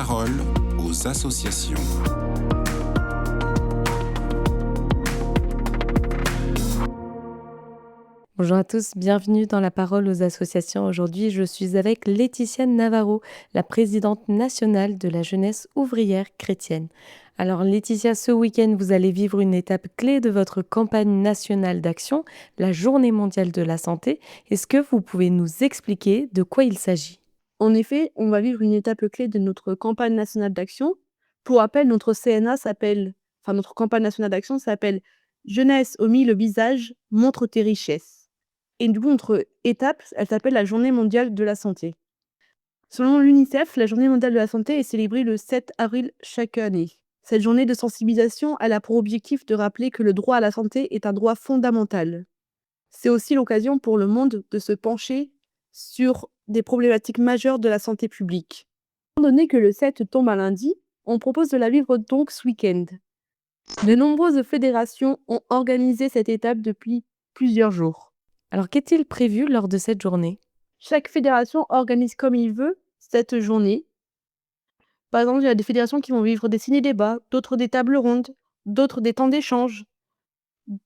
parole aux associations. Bonjour à tous, bienvenue dans la parole aux associations. Aujourd'hui, je suis avec Laetitia Navarro, la présidente nationale de la jeunesse ouvrière chrétienne. Alors Laetitia, ce week-end, vous allez vivre une étape clé de votre campagne nationale d'action, la Journée mondiale de la santé. Est-ce que vous pouvez nous expliquer de quoi il s'agit ? En effet, on va vivre une étape clé de notre campagne nationale d'action. Pour rappel, notre campagne nationale d'action s'appelle Jeunesse au mille visage, montre tes richesses. Et du coup, notre étape, elle s'appelle la Journée mondiale de la santé. Selon l'UNICEF, la Journée mondiale de la santé est célébrée le 7 avril chaque année. Cette journée de sensibilisation, elle a pour objectif de rappeler que le droit à la santé est un droit fondamental. C'est aussi l'occasion pour le monde de se pencher sur des problématiques majeures de la santé publique. Étant donné que le 7 tombe un lundi, on propose de la vivre donc ce week-end. De nombreuses fédérations ont organisé cette étape depuis plusieurs jours. Alors qu'est-il prévu lors de cette journée ? Chaque fédération organise comme il veut cette journée. Par exemple, il y a des fédérations qui vont vivre des ciné-débats, d'autres des tables rondes, d'autres des temps d'échange,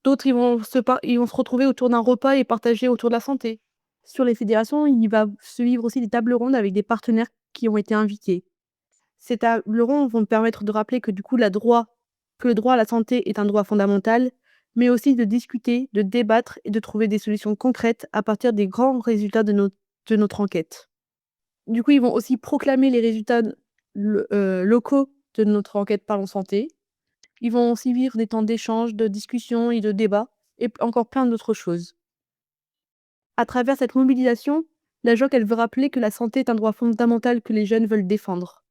d'autres ils vont se retrouver autour d'un repas et partager autour de la santé. Sur les fédérations, il va se vivre aussi des tables rondes avec des partenaires qui ont été invités. Ces tables rondes vont permettre de rappeler que du coup, que le droit à la santé est un droit fondamental, mais aussi de discuter, de débattre et de trouver des solutions concrètes à partir des grands résultats de notre enquête. Du coup, ils vont aussi proclamer les résultats locaux de notre enquête Parlons Santé. Ils vont aussi vivre des temps d'échange, de discussion et de débat, et encore plein d'autres choses. À travers cette mobilisation, la JOC, elle veut rappeler que la santé est un droit fondamental que les jeunes veulent défendre.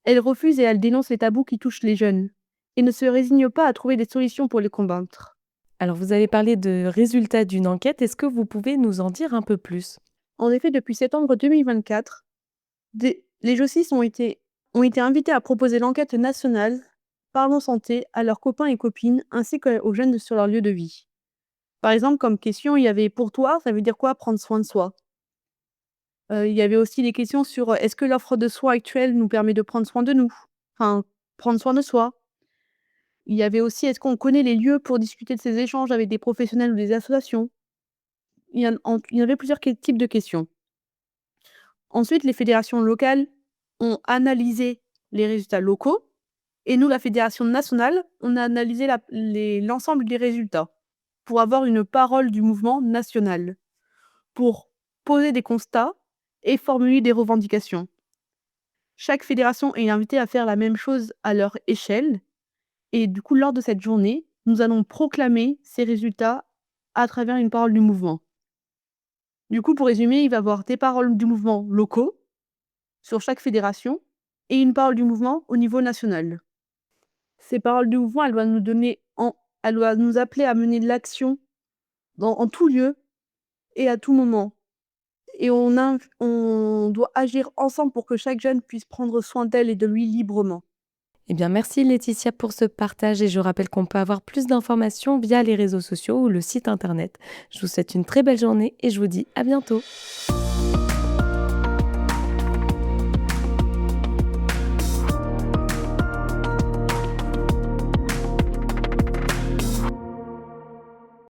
Elle refuse et elle dénonce les tabous qui touchent les jeunes, et ne se résigne pas à trouver des solutions pour les combattre. Alors vous avez parlé de résultats d'une enquête, est-ce que vous pouvez nous en dire un peu plus ? En effet, depuis septembre 2024, les JOCIS ont été invités à proposer l'enquête nationale Parlons Santé à leurs copains et copines ainsi qu'aux jeunes sur leur lieu de vie. Par exemple, comme question, il y avait pour toi, ça veut dire quoi prendre soin de soi ? Il y avait aussi des questions sur est-ce que l'offre de soins actuelle nous permet de prendre soin de nous ? Enfin, prendre soin de soi. Il y avait aussi est-ce qu'on connaît les lieux pour discuter de ces échanges avec des professionnels ou des associations ? Il y avait plusieurs types de questions. Ensuite, les fédérations locales ont analysé les résultats locaux et nous, la fédération nationale, on a analysé l'ensemble des résultats pour avoir une parole du mouvement national, pour poser des constats et formuler des revendications. Chaque fédération est invitée à faire la même chose à leur échelle et du coup, lors de cette journée, nous allons proclamer ces résultats à travers une parole du mouvement. Du coup, pour résumer, il va y avoir des paroles du mouvement locaux sur chaque fédération et une parole du mouvement au niveau national. Ces paroles du mouvement, elles doivent nous appeler à mener de l'action en tout lieu et à tout moment. Et on doit agir ensemble pour que chaque jeune puisse prendre soin d'elle et de lui librement. Eh bien, merci Laetitia pour ce partage et je rappelle qu'on peut avoir plus d'informations via les réseaux sociaux ou le site internet. Je vous souhaite une très belle journée et je vous dis à bientôt.